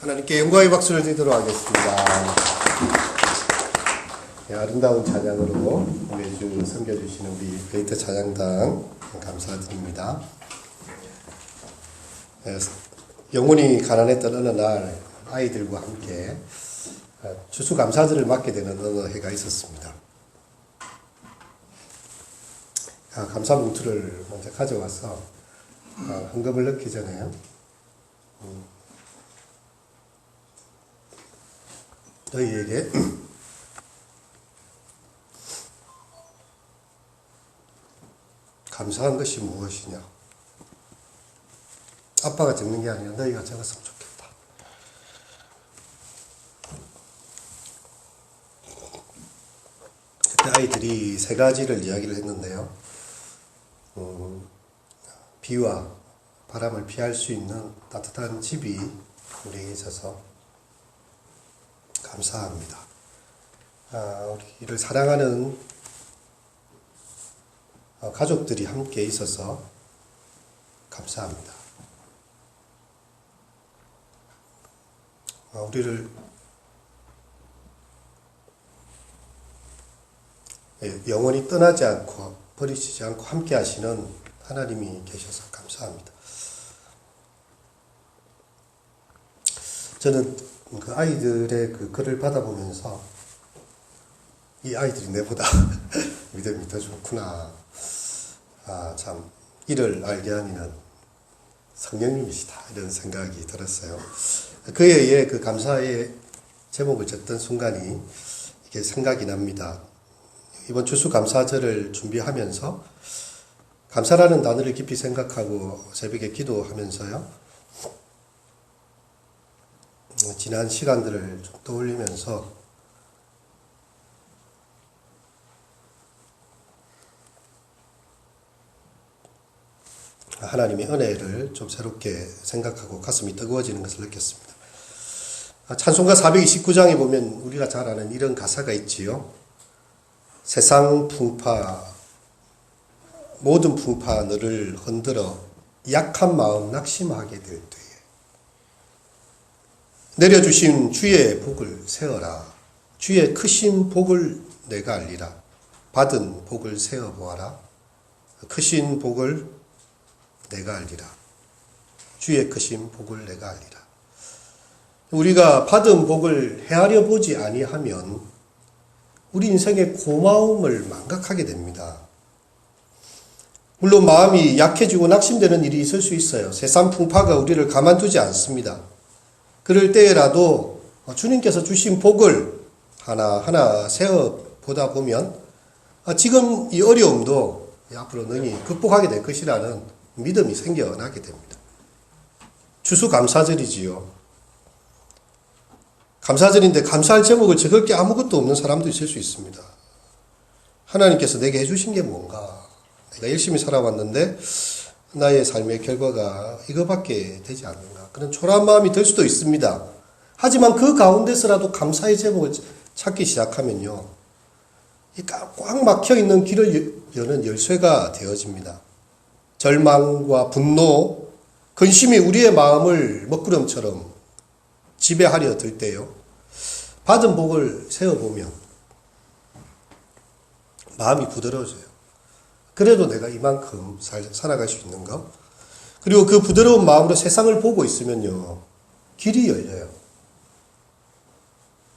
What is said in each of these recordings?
하나님께 영광의 박수를 드리도록 하겠습니다. 아름다운 찬양으로 매주 섬겨주시는 우리 베이트 찬양단 감사드립니다. 영혼이 가난했던 어느 날 아이들과 함께 추수감사절을 맞게 되는 어느 해가 있었습니다. 감사 봉투를 먼저 가져와서 헌금을 넣기 전에 너희에게 감사한 것이 무엇이냐? 아빠가 적는 게 아니라 너희가 적었으면 좋겠다. 그때 아이들이 세 가지를 이야기를 했는데요. 비와 바람을 피할 수 있는 따뜻한 집이 우리에게 있어서 감사합니다. 우리를 사랑하는 가족들이 함께 있어서 감사합니다. 우리를 영원히 떠나지 않고 버리시지 않고 함께 하시는 하나님이 계셔서 감사합니다. 저는 그 아이들의 그 글을 받아보면서 이 아이들이 내보다 믿음이 더 좋구나. 참 이를 알게 하는 성령님이시다. 이런 생각이 들었어요. 그에 의해 그 감사의 제목을 적던 순간이 이게 생각이 납니다. 이번 추수감사절을 준비하면서 감사라는 단어를 깊이 생각하고 새벽에 기도하면서요. 지난 시간들을 좀 떠올리면서 하나님의 은혜를 좀 새롭게 생각하고 가슴이 뜨거워지는 것을 느꼈습니다. 찬송가 429장에 보면 우리가 잘 아는 이런 가사가 있지요. 세상 풍파, 모든 풍파 너를 흔들어 약한 마음 낙심하게 될 때에 내려주신 주의 복을 세어라. 주의 크신 복을 내가 알리라. 받은 복을 세어보아라. 크신 복을 내가 알리라. 주의 크신 복을 내가 알리라. 우리가 받은 복을 헤아려 보지 아니하면 우리 인생의 고마움을 망각하게 됩니다. 물론 마음이 약해지고 낙심되는 일이 있을 수 있어요. 세상 풍파가 우리를 가만두지 않습니다. 그럴 때라도 주님께서 주신 복을 하나하나 세어보다 보면 지금 이 어려움도 앞으로 능히 극복하게 될 것이라는 믿음이 생겨나게 됩니다. 추수감사절이지요. 감사절인데 감사할 제목을 적을 게 아무것도 없는 사람도 있을 수 있습니다. 하나님께서 내게 해주신 게 뭔가? 내가 열심히 살아왔는데 나의 삶의 결과가 이거밖에 되지 않는가? 그런 초라한 마음이 들 수도 있습니다. 하지만 그 가운데서라도 감사의 제목을 찾기 시작하면요. 꽉 막혀있는 길을 여는 열쇠가 되어집니다. 절망과 분노, 근심이 우리의 마음을 먹구름처럼 지배하려 들 때요. 받은 복을 세어보면 마음이 부드러워져요. 그래도 내가 이만큼 살아갈 수 있는 것. 그리고 그 부드러운 마음으로 세상을 보고 있으면요. 길이 열려요.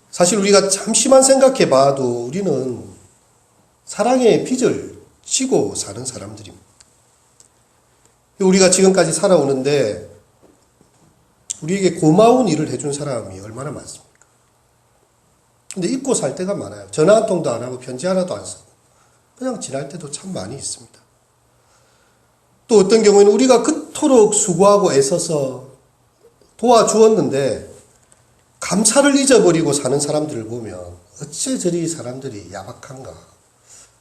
사실 우리가 잠시만 생각해 봐도 우리는 사랑의 빚을 지고 사는 사람들입니다. 우리가 지금까지 살아오는데 우리에게 고마운 일을 해준 사람이 얼마나 많습니까? 근데 잊고 살 때가 많아요. 전화 한 통도 안 하고 편지 하나도 안 쓰고 그냥 지날 때도 참 많이 있습니다. 또 어떤 경우에는 우리가 그토록 수고하고 애써서 도와주었는데 감사를 잊어버리고 사는 사람들을 보면 어째 저리 사람들이 야박한가,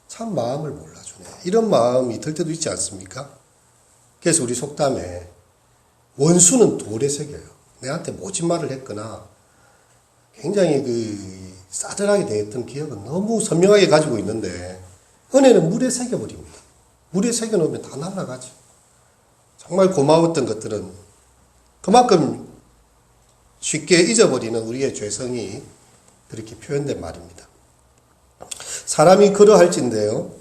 참 마음을 몰라주네, 이런 마음이 들 때도 있지 않습니까? 그래서 우리 속담에 원수는 돌에 새겨요. 내한테 모진 말을 했거나 굉장히 싸늘하게 대했던 기억은 너무 선명하게 가지고 있는데 은혜는 물에 새겨버립니다. 물에 새겨놓으면 다 날아가죠. 정말 고마웠던 것들은 그만큼 쉽게 잊어버리는 우리의 죄성이 그렇게 표현된 말입니다. 사람이 그러할진데요,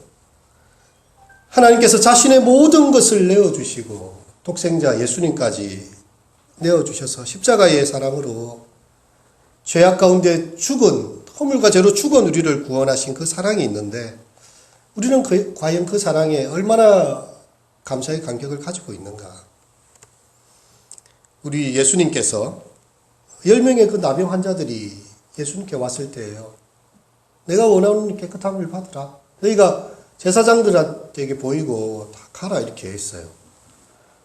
하나님께서 자신의 모든 것을 내어주시고 독생자 예수님까지 내어주셔서 십자가의 사랑으로 죄악 가운데 죽은, 허물과 죄로 죽은 우리를 구원하신 그 사랑이 있는데 우리는 과연 그 사랑에 얼마나 감사의 감격을 가지고 있는가. 우리 예수님께서 10명의 그 나병 환자들이 예수님께 왔을 때예요. 내가 원하는 깨끗한 물 받으라. 너희가 제사장들에게 보이고 다 가라 이렇게 했어요.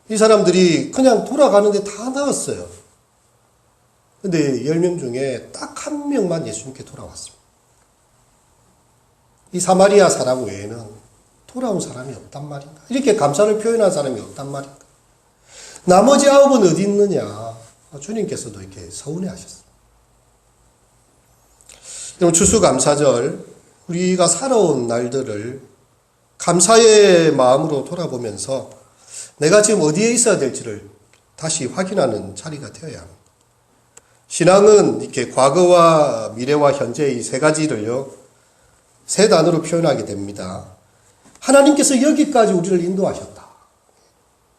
이 사람들이 그냥 돌아가는데 다 나았어요. 근데 10명 중에 딱 한 명만 예수님께 돌아왔습니다. 이 사마리아 사람 외에는 돌아온 사람이 없단 말인가? 이렇게 감사를 표현한 사람이 없단 말인가? 나머지 9은 어디 있느냐? 주님께서도 이렇게 서운해 하셨어요. 여러분, 추수감사절, 우리가 살아온 날들을 감사의 마음으로 돌아보면서 내가 지금 어디에 있어야 될지를 다시 확인하는 자리가 되어야 합니다. 신앙은 이렇게 과거와 미래와 현재 이 세 가지를요, 세 단어로 표현하게 됩니다. 하나님께서 여기까지 우리를 인도하셨다.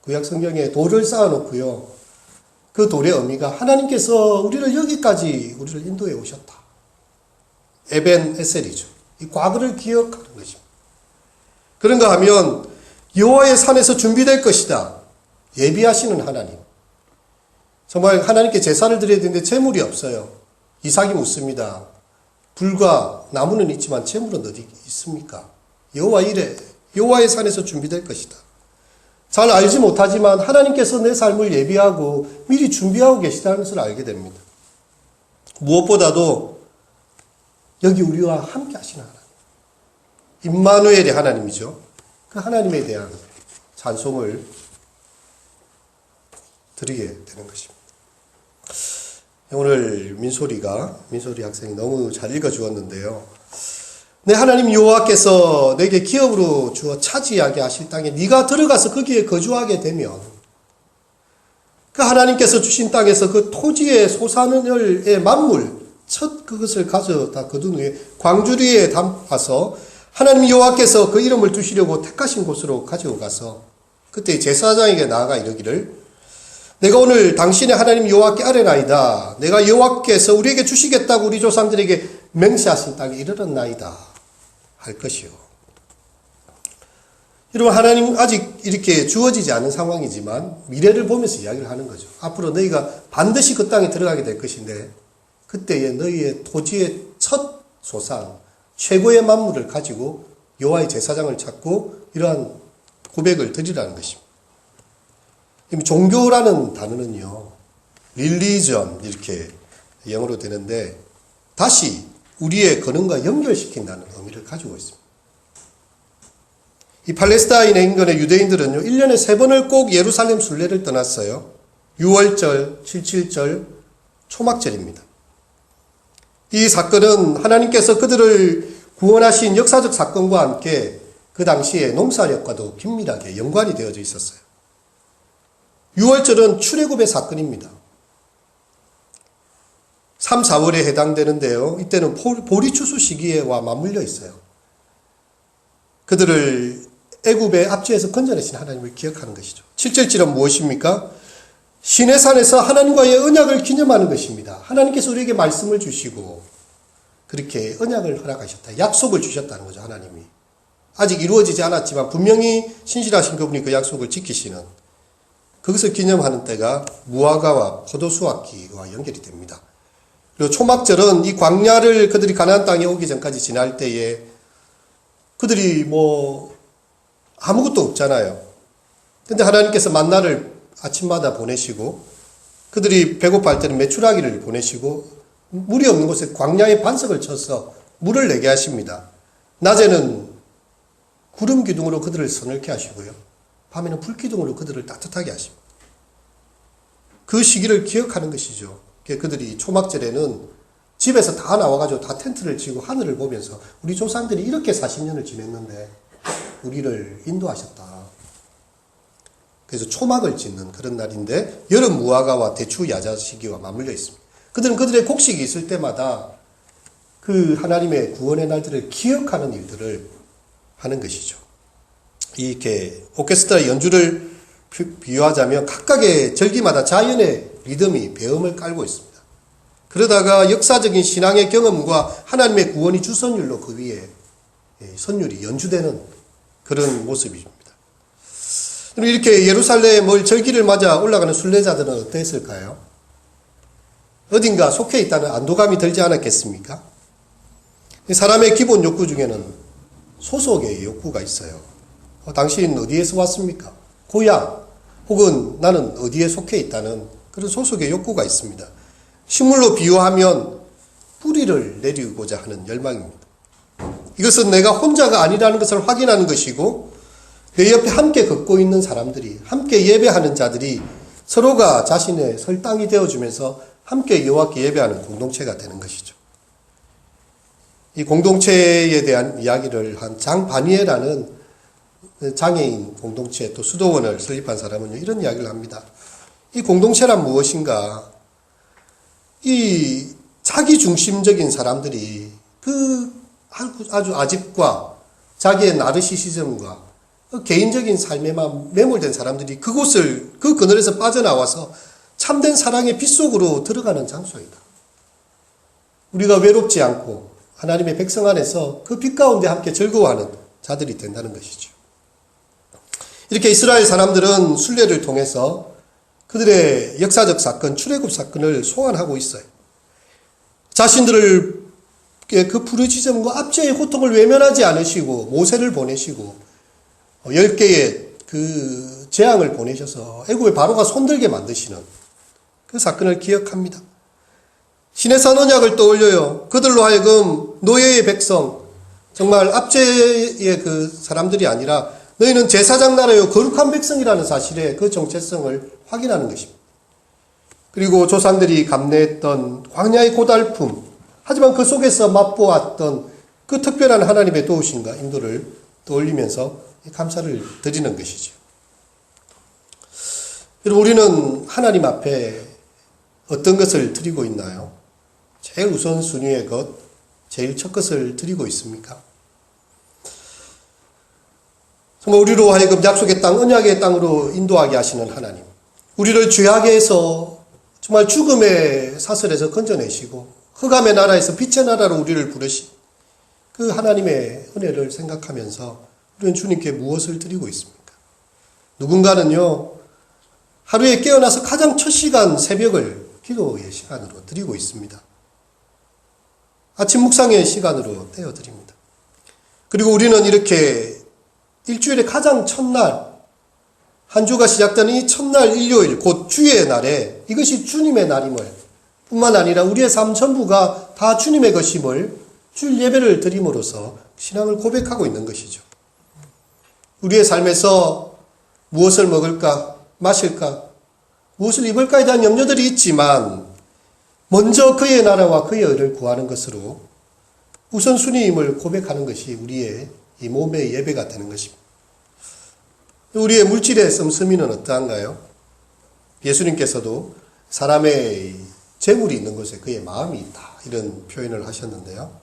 구약 성경에 돌을 쌓아놓고요, 그 돌의 의미가 하나님께서 우리를 여기까지 우리를 인도해 오셨다. 에벤 에셀이죠. 이 과거를 기억하는 것입니다. 그런가 하면 여호와의 산에서 준비될 것이다. 예비하시는 하나님. 정말 하나님께 제사를 드려야 되는데 제물이 없어요. 이삭이 묻습니다. 불과 나무는 있지만 제물은 어디 있습니까? 여호와 이래, 여호와의 산에서 준비될 것이다. 잘 알지 못하지만 하나님께서 내 삶을 예비하고 미리 준비하고 계시다는 것을 알게 됩니다. 무엇보다도 여기 우리와 함께 하시는 하나님, 임마누엘의 하나님이죠. 그 하나님에 대한 찬송을 드리게 되는 것입니다. 오늘 민소리 학생이 너무 잘 읽어주었는데요. 내 하나님 여호와께서 내게 기업으로 주어 차지하게 하실 땅에 네가 들어가서 거기에 거주하게 되면 그 하나님께서 주신 땅에서 그 토지의 소산의 만물 첫 그것을 가져다 거둔 후에 광주리에 담아서 하나님 여호와께서 그 이름을 두시려고 택하신 곳으로 가지고 가서 그때 제사장에게 나아가 이르기를 내가 오늘 당신의 하나님 여호와께 아뢰나이다. 내가 여호와께서 우리에게 주시겠다고 우리 조상들에게 맹세하신 땅에 이르렀나이다 할 것이요. 여러분, 하나님 아직 이렇게 주어지지 않은 상황이지만 미래를 보면서 이야기를 하는 거죠. 앞으로 너희가 반드시 그 땅에 들어가게 될 것인데 그때에 너희의 토지의 첫 소산, 최고의 만물을 가지고 여호와의 제사장을 찾고 이러한 고백을 드리라는 것입니다. 종교라는 단어는요, religion 이렇게 영어로 되는데 다시 우리의 근원과 연결시킨다는 의미를 가지고 있습니다. 이 팔레스타인의 인근의 유대인들은요, 1년에 3번을 꼭 예루살렘 순례를 떠났어요. 6월절, 77절, 초막절입니다. 이 사건은 하나님께서 그들을 구원하신 역사적 사건과 함께 그 당시에 농사력과도 긴밀하게 연관이 되어져 있었어요. 6월절은 출애굽의 사건입니다. 3, 4월에 해당되는데요. 이때는 보리추수 시기에와 맞물려 있어요. 그들을 애굽의 압제에서 건져내신 하나님을 기억하는 것이죠. 7절절은 무엇입니까? 시내산에서 하나님과의 언약을 기념하는 것입니다. 하나님께서 우리에게 말씀을 주시고 그렇게 언약을 허락하셨다. 약속을 주셨다는 거죠, 하나님이. 아직 이루어지지 않았지만 분명히 신실하신 그분이 그 약속을 지키시는, 그것을 기념하는 때가 무화과와 포도 수확기와 연결이 됩니다. 그리고 초막절은 이 광야를 그들이 가나안 땅에 오기 전까지 지날 때에 그들이 아무것도 없잖아요. 근데 하나님께서 만나를 아침마다 보내시고, 그들이 배고파할 때는 메추라기를 보내시고, 물이 없는 곳에 광야에 반석을 쳐서 물을 내게 하십니다. 낮에는 구름 기둥으로 그들을 서늘케 하시고요, 밤에는 불 기둥으로 그들을 따뜻하게 하십니다. 그 시기를 기억하는 것이죠. 그들이 초막절에는 집에서 다 나와가지고 다 텐트를 치고 하늘을 보면서 우리 조상들이 이렇게 40년을 지냈는데 우리를 인도하셨다. 그래서 초막을 짓는 그런 날인데, 여름 무화과와 대추 야자 시기와 맞물려 있습니다. 그들은 그들의 곡식이 있을 때마다 그 하나님의 구원의 날들을 기억하는 일들을 하는 것이죠. 이렇게 오케스트라 연주를 비유하자면 각각의 절기마다 자연의 리듬이 배음을 깔고 있습니다. 그러다가 역사적인 신앙의 경험과 하나님의 구원이 주선율로 그 위에 선율이 연주되는 그런 모습입니다. 이렇게 예루살렘을 절기를 맞아 올라가는 순례자들은 어땠을까요? 어딘가 속해 있다는 안도감이 들지 않았겠습니까? 사람의 기본 욕구 중에는 소속의 욕구가 있어요. 당신 어디에서 왔습니까? 고향, 혹은 나는 어디에 속해 있다는 그런 소속의 욕구가 있습니다. 식물로 비유하면 뿌리를 내리고자 하는 열망입니다. 이것은 내가 혼자가 아니라는 것을 확인하는 것이고, 내 옆에 함께 걷고 있는 사람들이, 함께 예배하는 자들이 서로가 자신의 설 땅이 되어주면서 함께 여호와께 예배하는 공동체가 되는 것이죠. 이 공동체에 대한 이야기를 한 장바니에라는 장애인 공동체, 또 수도원을 설립한 사람은 이런 이야기를 합니다. 이 공동체란 무엇인가? 이 자기중심적인 사람들이 그 아주 아집과 자기의 나르시시즘과 개인적인 삶에만 매몰된 사람들이 그 그늘에서 빠져나와서 참된 사랑의 빛 속으로 들어가는 장소이다. 우리가 외롭지 않고 하나님의 백성 안에서 그 빛 가운데 함께 즐거워하는 자들이 된다는 것이죠. 이렇게 이스라엘 사람들은 순례를 통해서 그들의 역사적 사건, 출애굽 사건을 소환하고 있어요. 자신들을 그 부르짖음과 압제의 고통을 외면하지 않으시고 모세를 보내시고 10개의 그 재앙을 보내셔서 애굽의 바로가 손들게 만드시는 그 사건을 기억합니다. 시내산 언약을 떠올려요. 그들로 하여금 노예의 백성, 정말 압제의 그 사람들이 아니라 너희는 제사장 나라요 거룩한 백성이라는 사실의 그 정체성을 확인하는 것입니다. 그리고 조상들이 감내했던 광야의 고달픔, 하지만 그 속에서 맛보았던 그 특별한 하나님의 도우심과 인도를 떠올리면서 감사를 드리는 것이죠. 여러분, 우리는 하나님 앞에 어떤 것을 드리고 있나요? 제일 우선순위의 것, 제일 첫 것을 드리고 있습니까? 정말 우리로 하여금 약속의 땅, 언약의 땅으로 인도하게 하시는 하나님, 우리를 죄악에서 정말 죽음의 사슬에서 건져내시고 흑암의 나라에서 빛의 나라로 우리를 부르신 그 하나님의 은혜를 생각하면서 우리는 주님께 무엇을 드리고 있습니까? 누군가는요, 하루에 깨어나서 가장 첫 시간 새벽을 기도의 시간으로 드리고 있습니다. 아침 묵상의 시간으로 떼어드립니다. 그리고 우리는 이렇게 일주일의 가장 첫날, 한 주가 시작되는 이 첫날 일요일, 곧 주의 날에 이것이 주님의 날임을, 뿐만 아니라 우리의 삶 전부가 다 주님의 것임을 주일 예배를 드림으로써 신앙을 고백하고 있는 것이죠. 우리의 삶에서 무엇을 먹을까, 마실까, 무엇을 입을까에 대한 염려들이 있지만 먼저 그의 나라와 그의 의를 구하는 것으로 우선순위임을 고백하는 것이 우리의 이 몸의 예배가 되는 것입니다. 우리의 물질의 씀씀이는 어떠한가요? 예수님께서도 사람의 재물이 있는 곳에 그의 마음이 있다, 이런 표현을 하셨는데요.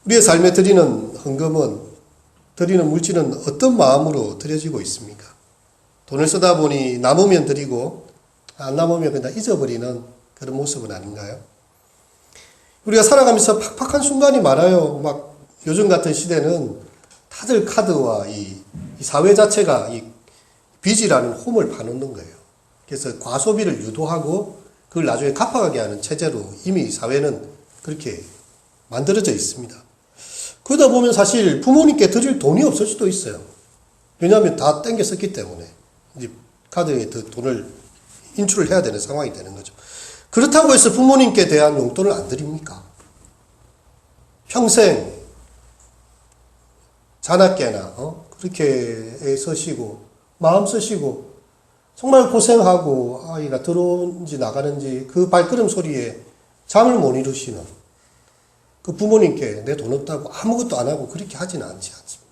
우리의 삶에 드리는 헌금은, 드리는 물질은 어떤 마음으로 드려지고 있습니까? 돈을 쓰다 보니 남으면 드리고 안 남으면 그냥 잊어버리는 그런 모습은 아닌가요? 우리가 살아가면서 팍팍한 순간이 많아요. 막 요즘 같은 시대는 다들 카드와 이 사회 자체가 이 빚이라는 홈을 파놓는 거예요. 그래서 과소비를 유도하고 그걸 나중에 갚아가게 하는 체제로 이미 사회는 그렇게 만들어져 있습니다. 그러다 보면 사실 부모님께 드릴 돈이 없을 수도 있어요. 왜냐하면 다 땡겨 썼기 때문에 이제 카드에 더 돈을 인출을 해야 되는 상황이 되는 거죠. 그렇다고 해서 부모님께 대한 용돈을 안 드립니까? 평생 자나깨나 그렇게 쓰시고 마음 쓰시고 정말 고생하고 아이가 들어오는지 나가는지 그 발걸음 소리에 잠을 못 이루시는 그 부모님께 내 돈 없다고 아무것도 안 하고 그렇게 하지는 않지 않습니다.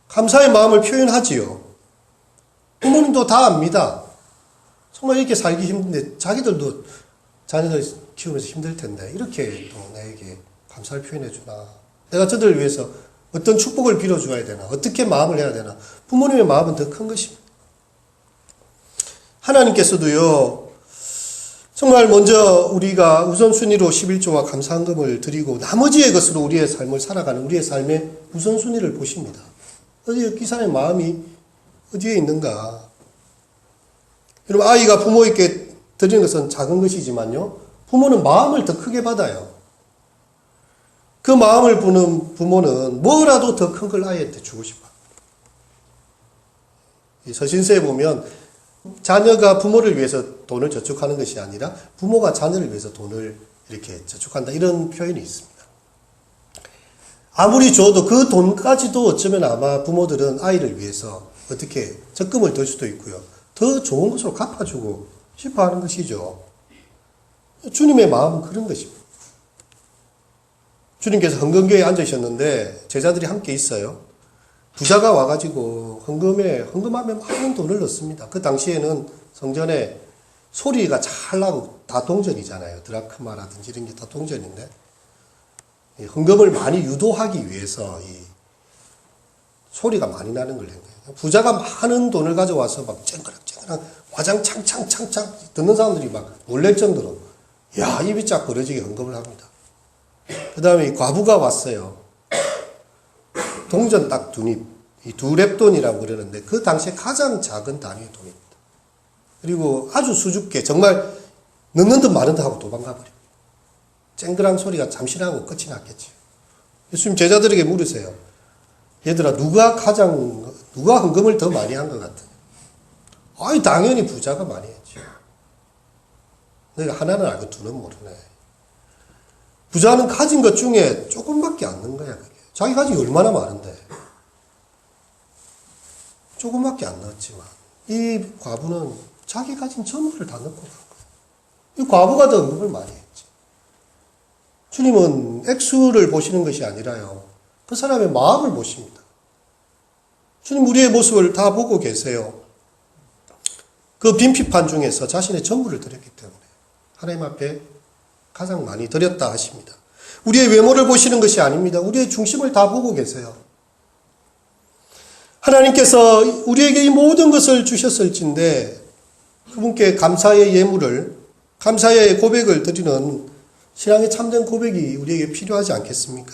감사의 마음을 표현하지요. 부모님도 다 압니다. 정말 이렇게 살기 힘든데 자기들도 자녀들 키우면서 힘들 텐데 이렇게 또 나에게 감사를 표현해 주나. 내가 저들을 위해서 어떤 축복을 빌어줘야 되나. 어떻게 마음을 해야 되나. 부모님의 마음은 더 큰 것입니다. 하나님께서도요. 정말 먼저 우리가 우선순위로 11조와 감사헌금을 드리고 나머지의 것으로 우리의 삶을 살아가는 우리의 삶의 우선순위를 보십니다. 어디에 이 사람의 마음이 어디에 있는가. 여러분 아이가 부모에게 드리는 것은 작은 것이지만요. 부모는 마음을 더 크게 받아요. 그 마음을 부는 부모는 뭐라도 더 큰 걸 아이한테 주고 싶어요. 이 서신서에 보면 자녀가 부모를 위해서 돈을 저축하는 것이 아니라 부모가 자녀를 위해서 돈을 이렇게 저축한다. 이런 표현이 있습니다. 아무리 줘도 그 돈까지도 어쩌면 아마 부모들은 아이를 위해서 어떻게 적금을 들 수도 있고요. 더 좋은 것으로 갚아주고 싶어 하는 것이죠. 주님의 마음은 그런 것입니다. 주님께서 헌금교회에 앉으셨는데 제자들이 함께 있어요. 부자가 와가지고 헌금하면 많은 돈을 넣습니다. 그 당시에는 성전에 소리가 잘 나고 다 동전이잖아요. 드라크마라든지 이런 게 다 동전인데 헌금을 많이 유도하기 위해서 이 소리가 많이 나는 걸 낸 거예요. 부자가 많은 돈을 가져와서 막 쨍그랑쨍그랑 와장창 듣는 사람들이 막 놀랄 정도로 야 입이 쫙 벌어지게 헌금을 합니다. 그 다음에 이 과부가 왔어요. 동전 딱 두 닙, 이 두 랩돈이라고 그러는데 그 당시에 가장 작은 단위의 돈입니다. 그리고 아주 수줍게 정말 넣는 듯 마는 듯 하고 도망가 버립니다. 쨍그랑 소리가 잠시 나고 끝이 났겠지. 예수님 제자들에게 물으세요. 얘들아 누가 헌금을 더 많이 한 것 같아? 아이 당연히 부자가 많이 했지. 너희가 하나는 알고 두는 모르네. 부자는 가진 것 중에 조금밖에 안 넣은 거야. 그게. 자기 가진 게 얼마나 많은데. 조금밖에 안 넣었지만 이 과부는 자기 가진 전부를 다 넣고 간 거야. 이 과부가 더 헌금을 많이 했지. 주님은 액수를 보시는 것이 아니라요. 그 사람의 마음을 보십니다. 주님 우리의 모습을 다 보고 계세요. 그 빈피판 중에서 자신의 전부를 드렸기 때문에 하나님 앞에 가장 많이 드렸다 하십니다. 우리의 외모를 보시는 것이 아닙니다. 우리의 중심을 다 보고 계세요. 하나님께서 우리에게 이 모든 것을 주셨을진데 그분께 감사의 예물을 감사의 고백을 드리는 신앙의 참된 고백이 우리에게 필요하지 않겠습니까?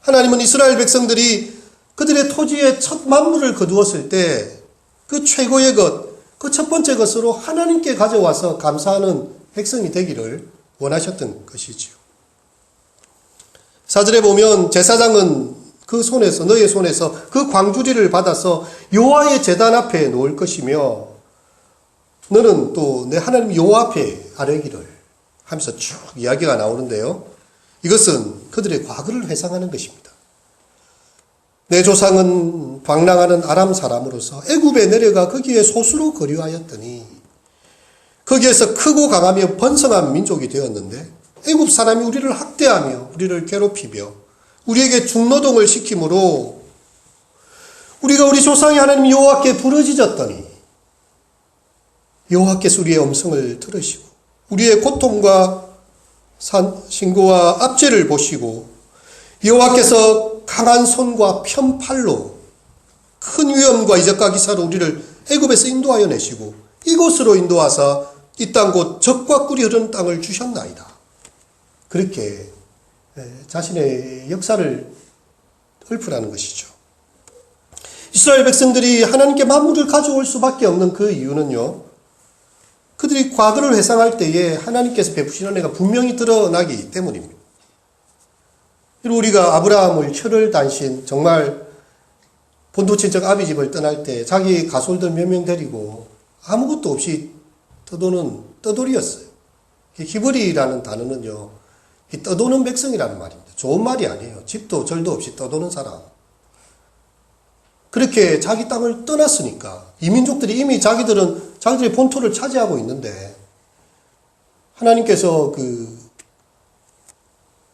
하나님은 이스라엘 백성들이 그들의 토지의 첫 만물을 거두었을 때 그 최고의 것, 그 첫 번째 것으로 하나님께 가져와서 감사하는 백성이 되기를 원하셨던 것이지요. 사절에 보면 제사장은 그 손에서 너의 손에서 그 광주리를 받아서 여호와의 제단 앞에 놓을 것이며 너는 또 내 하나님 여호와 앞에 아뢰기를 하면서 쭉 이야기가 나오는데요. 이것은 그들의 과거를 회상하는 것입니다. 내 조상은 방랑하는 아람 사람으로서 애굽에 내려가 거기에 소수로 거류하였더니 거기에서 크고 강하며 번성한 민족이 되었는데 애굽 사람이 우리를 학대하며 우리를 괴롭히며 우리에게 중노동을 시키므로 우리가 우리 조상의 하나님 여호와께 부르짖었더니 여호와께서 우리의 음성을 들으시고 우리의 고통과 신고와 압제를 보시고 여호와께서 강한 손과 편팔로 큰 위엄과 이적과 기사로 우리를 애굽에서 인도하여 내시고 이곳으로 인도하사 이 땅 곧 젖과 꿀이 흐르는 땅을 주셨나이다. 그렇게 자신의 역사를 읊으라는 것이죠. 이스라엘 백성들이 하나님께 만물을 가져올 수밖에 없는 그 이유는요, 그들이 과거를 회상할 때에 하나님께서 베푸신 은혜가 분명히 드러나기 때문입니다. 우리가 아브라함을 혈을 단신, 정말 본토친척 아비집을 떠날 때 자기 가솔들 몇 명 데리고 아무것도 없이 떠도는 떠돌이였어요. 히브리라는 단어는요, 이 떠도는 백성이라는 말입니다. 좋은 말이 아니에요. 집도 절도 없이 떠도는 사람. 그렇게 자기 땅을 떠났으니까 이민족들이 이미 자기들의 본토를 차지하고 있는데 하나님께서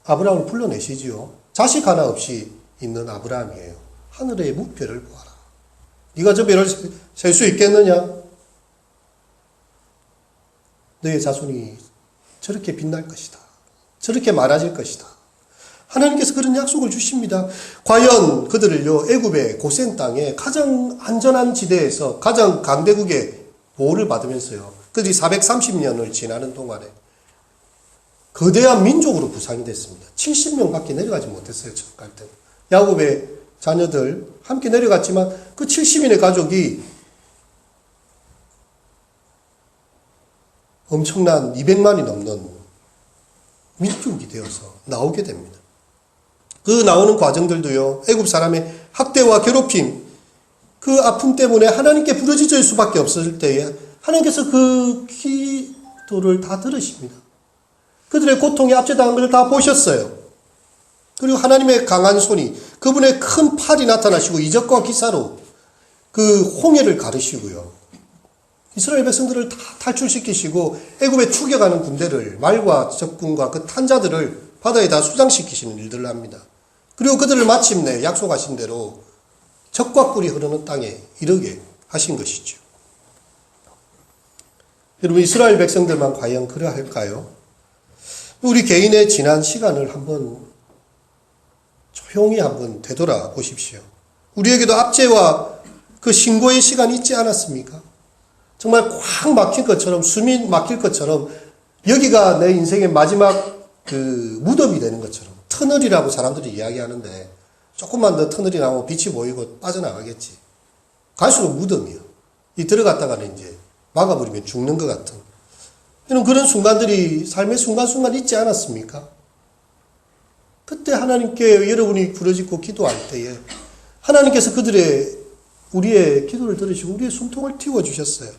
아브라함을 불러내시지요. 자식 하나 없이 있는 아브라함이에요. 하늘의 무별을 보아라. 네가 저 별을 셀 수 있겠느냐? 너의 자손이 저렇게 빛날 것이다. 저렇게 많아질 것이다. 하나님께서 그런 약속을 주십니다. 과연 그들을요, 애굽의 고센 땅에 가장 안전한 지대에서 가장 강대국의 보호를 받으면서요, 그들이 430년을 지나는 동안에 거대한 민족으로 구상이 됐습니다. 70명밖에 내려가지 못했어요. 첫 갈 때. 야곱의 자녀들 함께 내려갔지만 그 70인의 가족이 엄청난 200만이 넘는 민족이 되어서 나오게 됩니다. 그 나오는 과정들도요, 애굽 사람의 학대와 괴롭힘, 그 아픔 때문에 하나님께 부르짖을 수밖에 없을 때에 하나님께서 그 기도를 다 들으십니다. 그들의 고통에 압제당한 것을 다 보셨어요. 그리고 하나님의 강한 손이, 그분의 큰 팔이 나타나시고 이적과 기사로 그 홍해를 가르시고요, 이스라엘 백성들을 다 탈출시키시고 애굽에 추격하는 군대를, 말과 적군과 그 탄자들을 바다에 다 수장시키시는 일들을 합니다. 그리고 그들을 마침내 약속하신 대로 적과 꿀이 흐르는 땅에 이르게 하신 것이죠. 여러분, 이스라엘 백성들만 과연 그러할까요? 우리 개인의 지난 시간을 한번 조용히 한번 되돌아보십시오. 우리에게도 압제와 그 신고의 시간이 있지 않았습니까? 정말 꽉 막힐 것처럼, 숨이 막힐 것처럼, 여기가 내 인생의 마지막 그 무덤이 되는 것처럼, 터널이라고 사람들이 이야기하는데, 조금만 더 터널이 나오면 빛이 보이고 빠져나가겠지. 갈수록 무덤이요. 이 들어갔다가는 이제 막아버리면 죽는 것 같은. 그런 순간들이 삶의 순간순간 있지 않았습니까? 그때 하나님께 여러분이 부르짖고 기도할 때에 하나님께서 우리의 기도를 들으시고 우리의 숨통을 틔워주셨어요.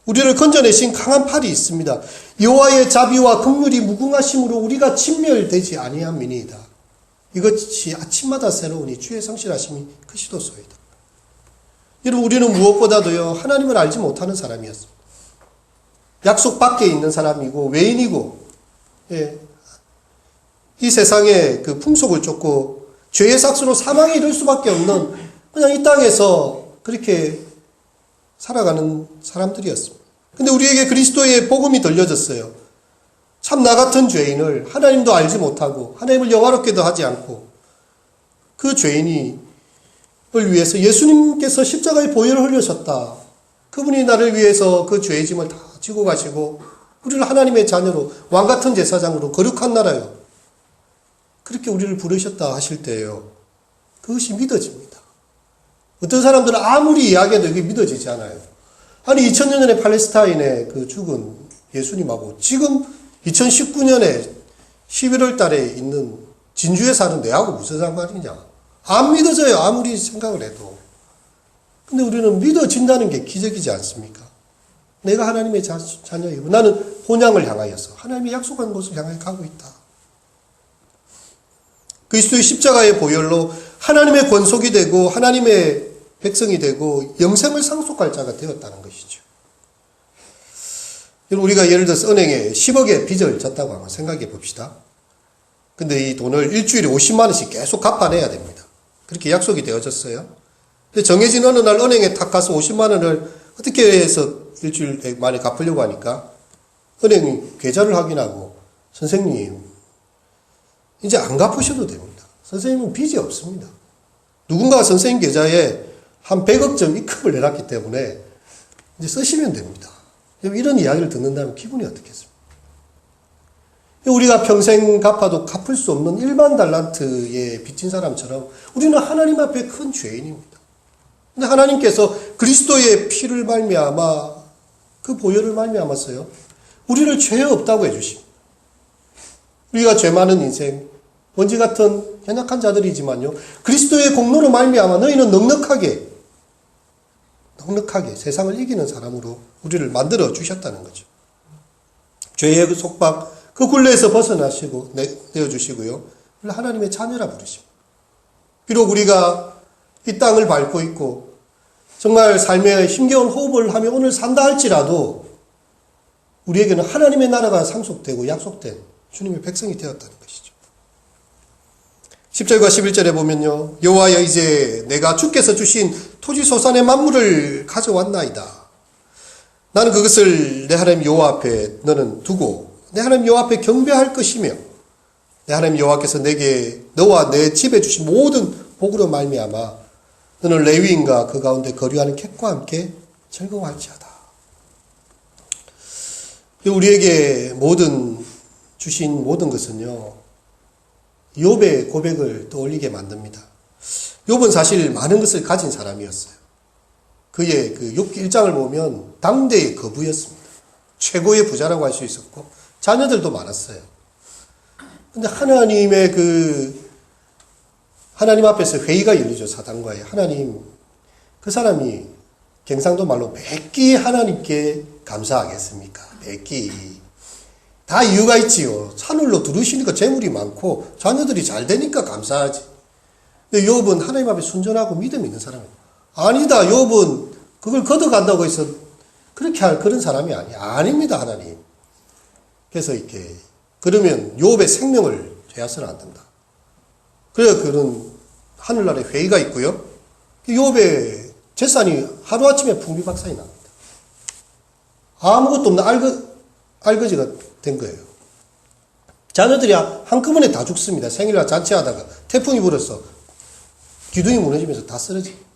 우리를 건져내신 강한 팔이 있습니다. 여호와의 자비와 긍휼이 무궁하심으로 우리가 진멸되지 아니함이니이다. 이것이 아침마다 새로우니 주의 성실하심이 크시도소이다. 여러분, 우리는 무엇보다도요, 하나님을 알지 못하는 사람이었습니다. 약속 밖에 있는 사람이고 외인이고, 이 세상의 그 풍속을 쫓고 죄의 삭스로 사망에 이를 수밖에 없는, 그냥 이 땅에서 그렇게 살아가는 사람들이었습니다. 근데 우리에게 그리스도의 복음이 들려졌어요. 참 나 같은 죄인을 하나님도 알지 못하고 하나님을 영화롭게도 하지 않고 그 죄인을 위해서 예수님께서 십자가의 보혈을 흘리셨다. 그분이 나를 위해서 그 죄의 짐을 다 지고 가시고 우리를 하나님의 자녀로, 왕같은 제사장으로, 거룩한 나라요, 그렇게 우리를 부르셨다 하실 때예요, 그것이 믿어집니다. 어떤 사람들은 아무리 이야기해도 이게 믿어지지 않아요. 아니, 2000년 전에 팔레스타인에 그 죽은 예수님하고 지금 2019년에 11월 달에 있는 진주에 사는 내하고 무슨 상관이냐. 안 믿어져요, 아무리 생각을 해도. 근데 우리는 믿어진다는 게 기적이지 않습니까? 내가 하나님의 자녀이고 나는 본향을 향하여서 하나님이 약속한 곳을 향하여 가고 있다. 그리스도의 십자가의 보혈로 하나님의 권속이 되고 하나님의 백성이 되고 영생을 상속할 자가 되었다는 것이죠. 우리가 예를 들어서 은행에 10억의 빚을 졌다고 한번 생각해 봅시다. 근데 이 돈을 일주일에 50만 원씩 계속 갚아내야 됩니다. 그렇게 약속이 되어졌어요. 근데 정해진 어느 날 은행에 탁 가서 50만 원을 어떻게 해서 일주일 만에 갚으려고 하니까 은행이 계좌를 확인하고, 선생님, 이제 안 갚으셔도 됩니다. 선생님은 빚이 없습니다. 누군가가 선생님 계좌에 한 100억 점 입금을 해놨기 때문에 이제 쓰시면 됩니다. 이런 이야기를 듣는다면 기분이 어떻겠습니까? 우리가 평생 갚아도 갚을 수 없는 일반 달란트에 빚진 사람처럼 우리는 하나님 앞에 큰 죄인입니다. 근데 하나님께서 그리스도의 피를 말미암아 그 보혈을 말미암았어요. 우리를 죄 없다고 해주십니다. 우리가 죄 많은 인생, 먼지 같은 연약한 자들이지만요. 그리스도의 공로로 말미암아 너희는 넉넉하게 세상을 이기는 사람으로 우리를 만들어 주셨다는 거죠. 죄의 그 속박, 그 굴레에서 벗어나시고 내어주시고요. 하나님의 자녀라 부르십니다. 비록 우리가 이 땅을 밟고 있고 정말 삶의 힘겨운 호흡을 하며 오늘 산다 할지라도 우리에게는 하나님의 나라가 상속되고 약속된 주님의 백성이 되었다는 것이죠. 10절과 11절에 보면요. 여호와여 이제 내가 주께서 주신 토지 소산의 만물을 가져왔나이다. 나는 그것을 내 하나님 여호와 앞에 너는 두고 내 하나님 여호와 앞에 경배할 것이며 내 하나님 여호와께서 내게 너와 내 집에 주신 모든 복으로 말미암아 너는 레위인과 그 가운데 거류하는 객과 함께 즐거워할지어다. 우리에게 주신 모든 것은요. 욥의 고백을 떠올리게 만듭니다. 욥은 사실 많은 것을 가진 사람이었어요. 그의 그 욥기 1장을 보면 당대의 거부였습니다. 최고의 부자라고 할 수 있었고 자녀들도 많았어요. 근데 하나님 앞에서 회의가 열리죠. 사단과의. 하나님, 그 사람이 경상도 말로 백기 하나님께 감사하겠습니까? 백기. 다 이유가 있지요. 하늘로 들으시니까 재물이 많고 자녀들이 잘 되니까 감사하지. 근데 욥은 하나님 앞에 순전하고 믿음이 있는 사람이에요. 아니다. 욥은 그걸 걷어간다고 해서 그렇게 할 그런 사람이 아닙니다. 하나님. 그래서 그러면 욥의 생명을 죄하서는 안 된다. 그래야 그런 하늘나라에 회의가 있고요. 욥의 재산이 하루아침에 풍비박산이 납니다. 아무것도 없는 알거지가 된 거예요. 자녀들이 한꺼번에 다 죽습니다. 생일날 잔치하다가 태풍이 불어서 기둥이 무너지면서 다 쓰러집니다.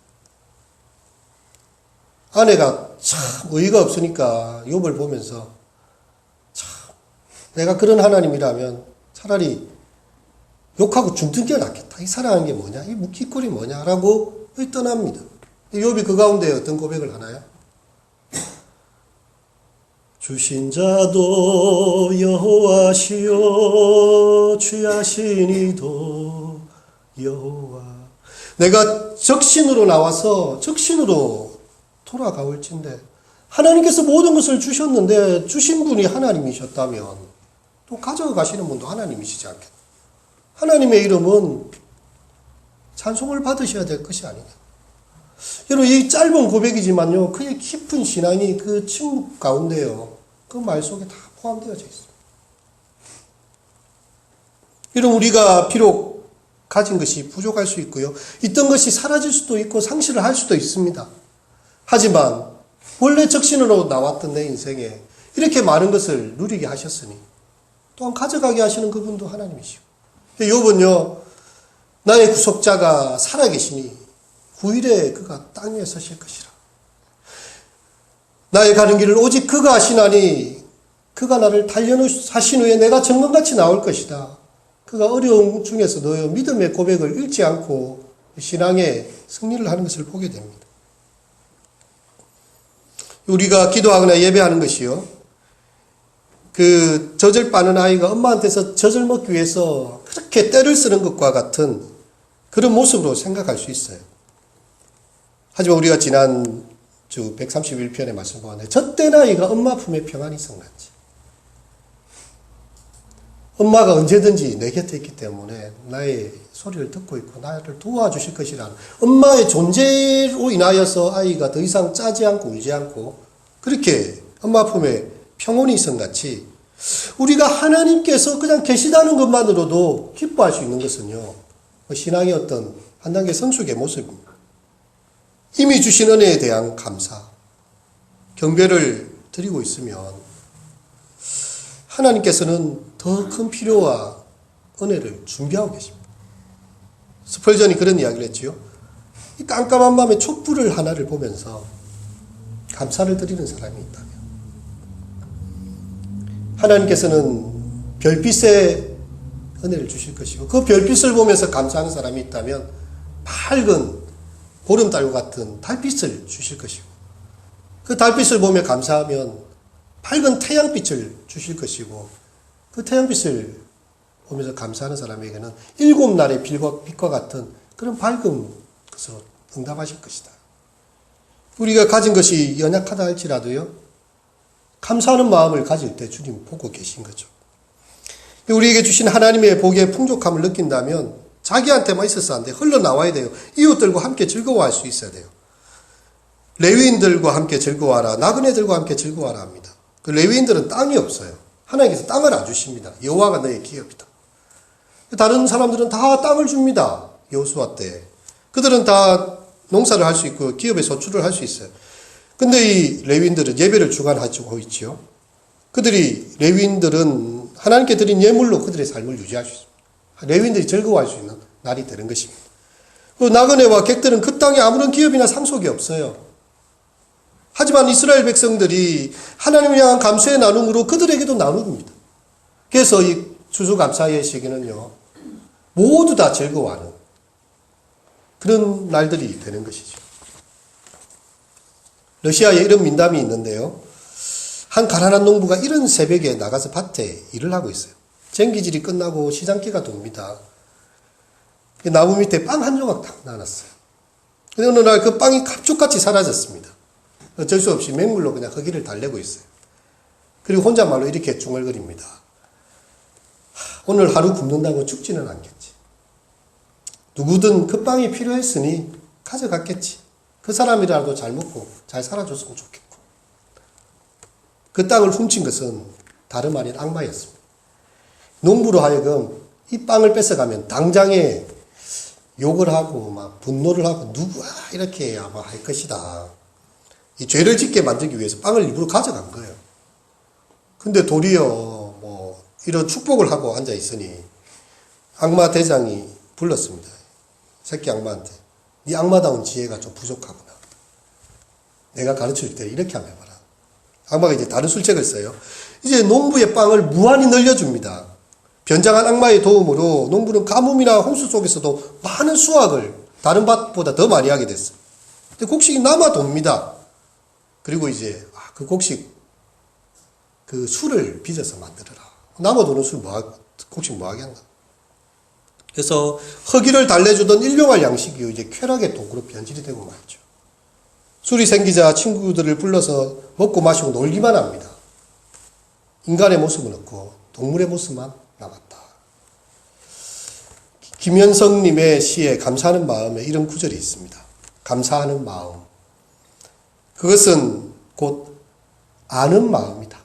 아내가 참 의의가 없으니까 욥을 보면서 참 내가 그런 하나님이라면 차라리 욕하고 죽는 게 낫겠다. 이 사랑하는 게 뭐냐? 이 묵기꼴이 뭐냐라고 떠납니다. 욥이 그 가운데 어떤 고백을 하나요? 주신 자도 여호와시요 취하신 이도 여호와. 내가 적신으로 나와서 적신으로 돌아가올진데 하나님께서 모든 것을 주셨는데 주신 분이 하나님이셨다면 또 가져가시는 분도 하나님이시지 않겠나. 하나님의 이름은 찬송을 받으셔야 될 것이 아니냐. 여러분, 이 짧은 고백이지만요, 그의 깊은 신앙이 그 침묵 가운데요, 그 말 속에 다 포함되어져 있습니다. 여러분, 우리가 비록 가진 것이 부족할 수 있고요, 있던 것이 사라질 수도 있고 상실을 할 수도 있습니다. 하지만 원래 적신으로 나왔던 내 인생에 이렇게 많은 것을 누리게 하셨으니 또한 가져가게 하시는 그분도 하나님이시고, 욥은요, 나의 구속자가 살아계시니 후일에 그가 땅 위에 서실 것이라. 나의 가는 길을 오직 그가 하시나니 그가 나를 단련하신 후에 내가 정금같이 나올 것이다. 그가 어려움 중에서 너의 믿음의 고백을 잃지 않고 신앙의 승리를 하는 것을 보게 됩니다. 우리가 기도하거나 예배하는 것이요, 그 젖을 빠는 아이가 엄마한테서 젖을 먹기 위해서 그렇게 떼를 쓰는 것과 같은 그런 모습으로 생각할 수 있어요. 하지만 우리가 지난 주 131편의 말씀 보았는데 젖된 아이가 엄마 품에 평안히 있었는지, 엄마가 언제든지 내 곁에 있기 때문에 나의 소리를 듣고 있고 나를 도와주실 것이라는 엄마의 존재로 인하여서 아이가 더 이상 짜지 않고 울지 않고 그렇게 엄마 품에 평온이 있었같이 우리가 하나님께서 그냥 계시다는 것만으로도 기뻐할 수 있는 것은요, 신앙의 어떤 한 단계 성숙의 모습입니다. 이미 주신 은혜에 대한 감사, 경배를 드리고 있으면 하나님께서는 더 큰 필요와 은혜를 준비하고 계십니다. 스펄전이 그런 이야기를 했지요. 이 깜깜한 밤에 촛불을 하나를 보면서 감사를 드리는 사람이 있다면 하나님께서는 별빛의 은혜를 주실 것이고, 그 별빛을 보면서 감사하는 사람이 있다면 밝은 보름달과 같은 달빛을 주실 것이고, 그 달빛을 보며 감사하면 밝은 태양빛을 주실 것이고, 그 태양빛을 보면서 감사하는 사람에게는 7날의 빛과 같은 그런 밝은 것으로 응답하실 것이다. 우리가 가진 것이 연약하다 할지라도요, 감사하는 마음을 가질 때 주님 보고 계신 거죠. 우리에게 주신 하나님의 복의 풍족함을 느낀다면 자기한테만 있어서 안 돼요. 흘러나와야 돼요. 이웃들과 함께 즐거워할 수 있어야 돼요. 레위인들과 함께 즐거워하라, 나그네들과 함께 즐거워하라 합니다. 그 레위인들은 땅이 없어요. 하나님께서 땅을 안 주십니다. 여호와가 너의 기업이다. 다른 사람들은 다 땅을 줍니다. 여호수아 때. 그들은 다 농사를 할 수 있고 기업의 소출을 할 수 있어요. 근데 이 레위인들은 예배를 주관하고 있지요. 레위인들은 하나님께 드린 예물로 그들의 삶을 유지할 수 있습니다. 레위인들이 즐거워할 수 있는 날이 되는 것입니다. 그리고 나그네와 객들은 그 땅에 아무런 기업이나 상속이 없어요. 하지만 이스라엘 백성들이 하나님을 향한 감사의 나눔으로 그들에게도 나눕니다. 그래서 이 추수감사의 시기는요, 모두 다 즐거워하는 그런 날들이 되는 것이죠. 러시아에 이런 민담이 있는데요. 한 가난한 농부가 이른 새벽에 나가서 밭에 일을 하고 있어요. 쟁기질이 끝나고 시장기가 돕니다. 나무 밑에 빵 한 조각 딱 나눴어요. 근데 어느 날 그 빵이 갑툭같이 사라졌습니다. 어쩔 수 없이 맹물로 그냥 허기를 달래고 있어요. 그리고 혼잣말로 이렇게 중얼거립니다. 오늘 하루 굶는다고 죽지는 않겠지. 누구든 그 빵이 필요했으니 가져갔겠지. 그 사람이라도 잘 먹고 잘 살아줬으면 좋겠고. 그 땅을 훔친 것은 다름 아닌 악마였습니다. 농부로 하여금 이 빵을 뺏어가면 당장에 욕을 하고 막 분노를 하고 누구야 이렇게 아마 할 것이다. 이 죄를 짓게 만들기 위해서 빵을 일부러 가져간 거예요. 근데 도리어 뭐 이런 축복을 하고 앉아 있으니 악마 대장이 불렀습니다. 새끼 악마한테. 네 악마다운 지혜가 좀 부족하구나. 내가 가르칠 때 이렇게 한번 해봐라. 악마가 이제 다른 술책을 써요. 이제 농부의 빵을 무한히 늘려줍니다. 변장한 악마의 도움으로 농부는 가뭄이나 홍수 속에서도 많은 수확을 다른 밭보다 더 많이 하게 됐어요. 근데 곡식이 남아돕니다. 그리고 이제 그 곡식 그 술을 빚어서 만들어라. 남아도는 술 곡식 뭐하게 한다. 그래서 허기를 달래주던 일용할 양식이 이제 쾌락의 도구로 변질이 되고 말죠. 술이 생기자 친구들을 불러서 먹고 마시고 놀기만 합니다. 인간의 모습은 없고 동물의 모습만 남았다. 김현성님의 시에 감사하는 마음에 이런 구절이 있습니다. 감사하는 마음. 그것은 곧 아는 마음이다.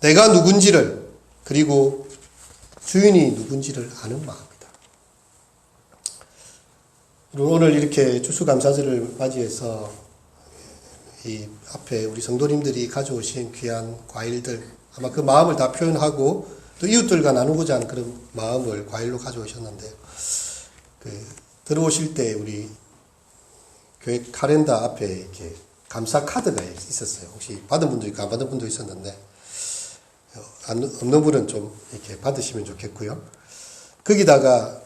내가 누군지를, 그리고 주인이 누군지를 아는 마음이다. 오늘 이렇게 추수감사절을 맞이해서 이 앞에 우리 성도님들이 가져오신 귀한 과일들, 아마 그 마음을 다 표현하고 또 이웃들과 나누고자 하는 그런 마음을 과일로 가져오셨는데, 들어오실 때 우리 교회 카렌더 앞에 이렇게 감사 카드가 있었어요. 혹시 받은 분도 있고 안 받은 분도 있었는데, 없는 분은 좀 이렇게 받으시면 좋겠고요. 거기다가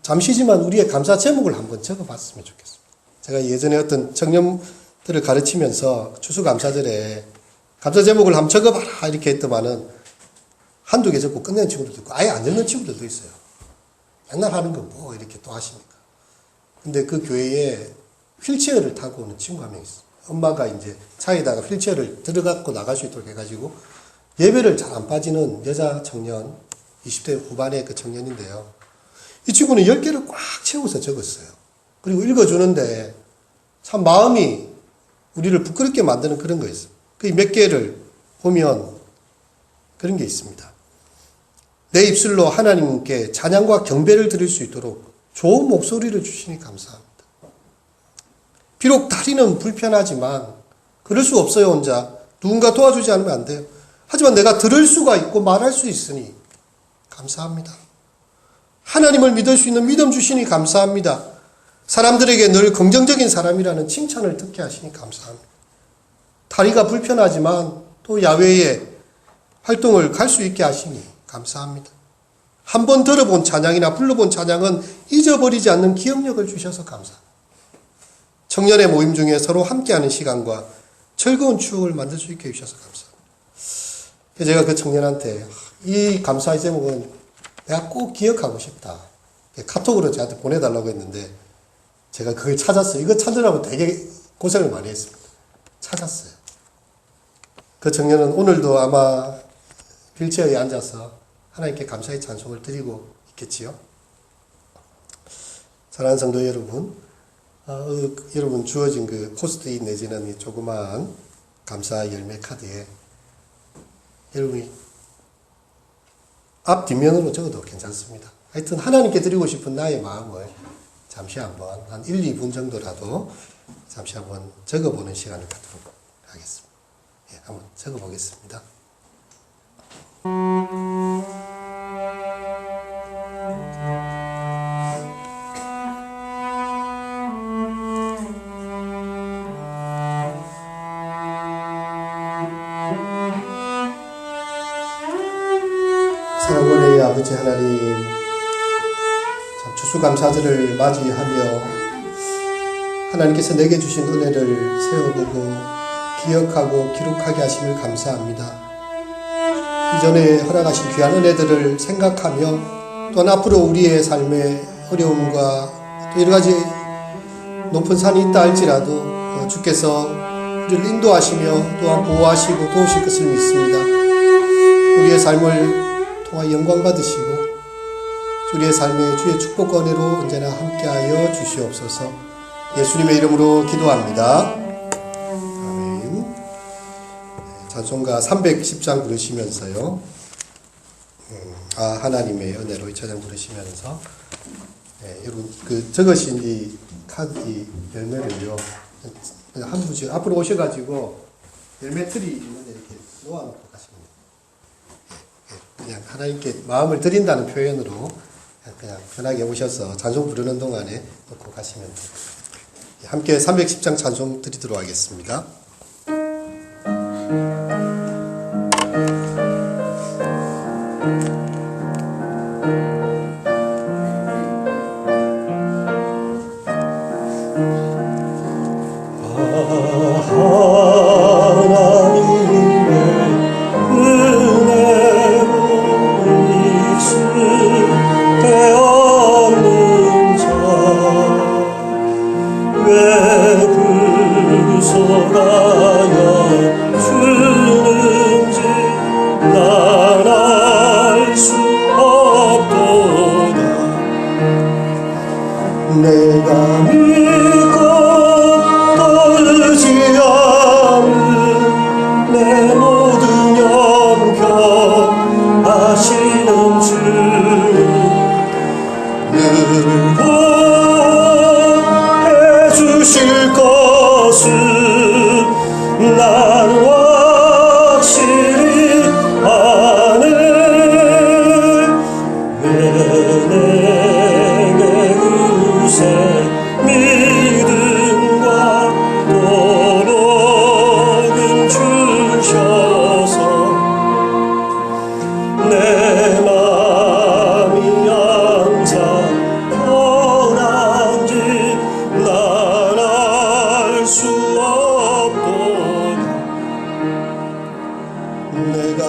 잠시지만 우리의 감사 제목을 한번 적어봤으면 좋겠습니다. 제가 예전에 어떤 청년들을 가르치면서 추수감사절에 감사 제목을 한번 적어봐라 이렇게 했더만은 한두 개 적고 끝내는 친구들도 있고 아예 안 적는 친구들도 있어요. 맨날 하는 건 뭐 이렇게 또 하십니까? 근데 그 교회에 휠체어를 타고 오는 친구 한 명 있어요. 엄마가 이제 차에다가 휠체어를 들어갖고 나갈 수 있도록 해가지고 예배를 잘 안 빠지는 여자 청년, 20대 후반의 그 청년인데요. 이 친구는 10개를 꽉 채워서 적었어요. 그리고 읽어주는데 참 마음이 우리를 부끄럽게 만드는 그런 거였어요. 그 몇 개를 보면 그런 게 있습니다. 내 입술로 하나님께 찬양과 경배를 드릴 수 있도록 좋은 목소리를 주시니 감사합니다. 비록 다리는 불편하지만 그럴 수 없어요, 혼자. 누군가 도와주지 않으면 안 돼요. 하지만 내가 들을 수가 있고 말할 수 있으니 감사합니다. 하나님을 믿을 수 있는 믿음 주시니 감사합니다. 사람들에게 늘 긍정적인 사람이라는 칭찬을 듣게 하시니 감사합니다. 다리가 불편하지만 또 야외에 활동을 갈 수 있게 하시니 감사합니다. 한 번 들어본 찬양이나 불러본 찬양은 잊어버리지 않는 기억력을 주셔서 감사합니다. 청년의 모임 중에 서로 함께하는 시간과 즐거운 추억을 만들 수 있게 해주셔서 감사합니다. 제가 그 청년한테 이 감사의 제목은 내가 꼭 기억하고 싶다. 카톡으로 저한테 보내달라고 했는데 제가 그걸 찾았어요. 이거 찾으려고 되게 고생을 많이 했습니다. 찾았어요. 그 청년은 오늘도 아마 휠체어에 앉아서 하나님께 감사의 찬송을 드리고 있겠지요. 사랑하는 성도 여러분, 여러분 주어진 그 포스트잇 내지는 이 조그마한 감사 열매 카드에 여러분이 앞 뒷면으로 적어도 괜찮습니다. 하여튼 하나님께 드리고 싶은 나의 마음을 잠시 한번 한 1, 2분 정도라도 잠시 한번 적어보는 시간을 갖도록 하겠습니다. 예, 한번 적어보겠습니다. 사랑권의 아버지 하나님, 참 추수감사절을 맞이하며 하나님께서 내게 주신 은혜를 세워보고 기억하고 기록하게 하심을 감사합니다. 이전에 허락하신 귀한 은혜들을 생각하며 또 앞으로 우리의 삶의 어려움과 또 여러가지 높은 산이 있다 할지라도 주께서 우리를 인도하시며 또한 보호하시고 도우실 것을 믿습니다. 우리의 삶을 통하 영광 받으시고 우리의 삶에 주의 축복과 은혜로 언제나 함께하여 주시옵소서. 예수님의 이름으로 기도합니다. 아멘. 찬송가 310장 부르시면서요. 하나님의 은혜로 이 찬양 부르시면서 여러분 그 적으신 이 카드 이 열매를요. 한 분씩 앞으로 오셔가지고 열매 틀이 있는데 이렇게 놓아놓고 가십니다. 그냥 하나님께 마음을 드린다는 표현으로 그냥 편하게 오셔서 찬송 부르는 동안에 놓고 가시면 됩니다. 함께 310장 찬송 드리도록 하겠습니다. 내가 믿고 떨지 않은 내 모든 영경 아시는 주님 늘 구원해 주실 것을 나는 확실히 아네. 왜 내게 믿음과 도복은 주셔서 내 맘이 항상 편한지 난 알 수 없도다. 내가